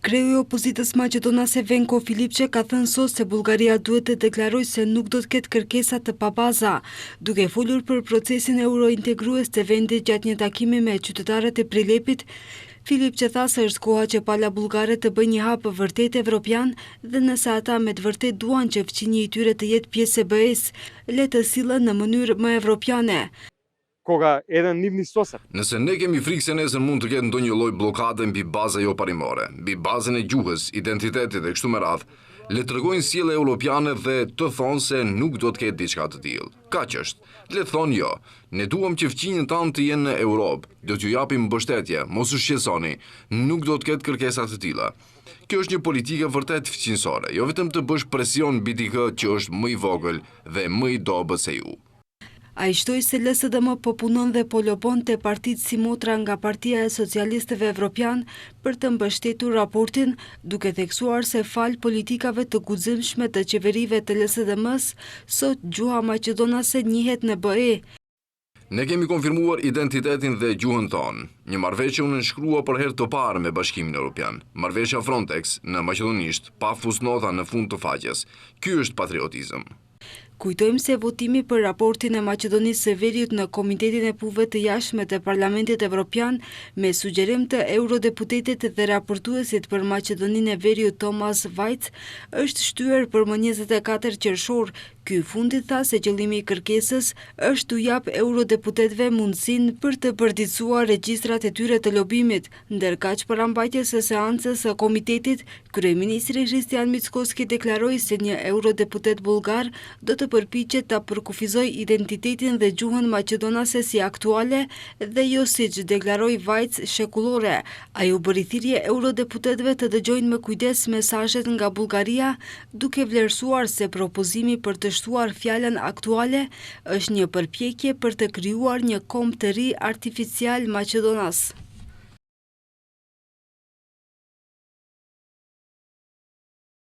Kreu i opozitës maqedonase Venko Filipçe ka thënë sot se Bullgaria duhet të deklarojë se nuk do të ketë kërkesa të pabaza, duke folur për procesin eurointegrues të vendit gjatë një takimi me qytetarët e Prilepit. Filipçe tha se është koha që pala bullgare të bëjë një hap vërtet evropian dhe nëse ata me të vërtet duan që fqinji i tyre të jetë pjesë e BE-s, le të sillen në mënyrë më evropiane. Nëse ne kemi frikë se nesër mund të ketë ndonjë lloj bllokade mbi baza jo parimore, mbi bazën e gjuhës, identitetit e kështu me radhë, le të tregojnë sjellje europiane dhe të thonë se nuk do të ketë diçka të tillë. Kaq është. Le të thonë jo. Ne duam që fqinjët tanë të jenë në Europë, do t'ju japim mbështetje, mos u shqetësoni, nuk do të ketë kërkesa të tilla. Kjo është një politikë vërtet fqinësore, jo vetëm të bësh presion mbi dikë që është më i vogël dhe më i dobët se ju. A i shtoj se LSDM po punon dhe po lobon të partit si motra nga Partia e Socialistëve Evropian për të mbështetur raportin, duke theksuar se fal politikave të guximshme të qeverive të LSDM-s, sot gjuha maqedonase njihet në BE. Ne kemi konfirmuar identitetin dhe gjuhën tonë. Një marrëveshje u nënshkrua për herë të parë me Bashkimin Evropian. Marrëveshja Frontex në maqedonisht, pa fusnota në fund të faqes. Ky është patriotizëm. Kujtojmë se votimi për raportin e Maqedonisë së Veriut në Komitetin e Punëve të Jashtme të Parlamentit Evropian me sugjerim të eurodeputetit dhe raportuesit për Maqedoninë e Veriut Thomas Vajc është shtyer për më 24 qershor. Ky fundit tha se qëllimi i kërkesës është t'u jap eurodeputetëve mundësinë për të përditësuar regjistrat e tyre të lobimit. Ndërkaq parambajtjes së seancës së komitetit, kryeministri Kristian Mickoski deklaroi se një eurodeputet bullgar do të përpiqet ta përkufizojë identitetin dhe gjuhën maqedonase si aktuale dhe jo siç deklaroi Vajc shekullore. Ai u bëri thirrje eurodeputetëve të dëgjojnë me kujdes mesazhet nga Bullgaria, duke vlerësuar se propozimi për të shtuar fjalën aktuale është një përpjekje për të krijuar një komb të ri artificial Maqedonas.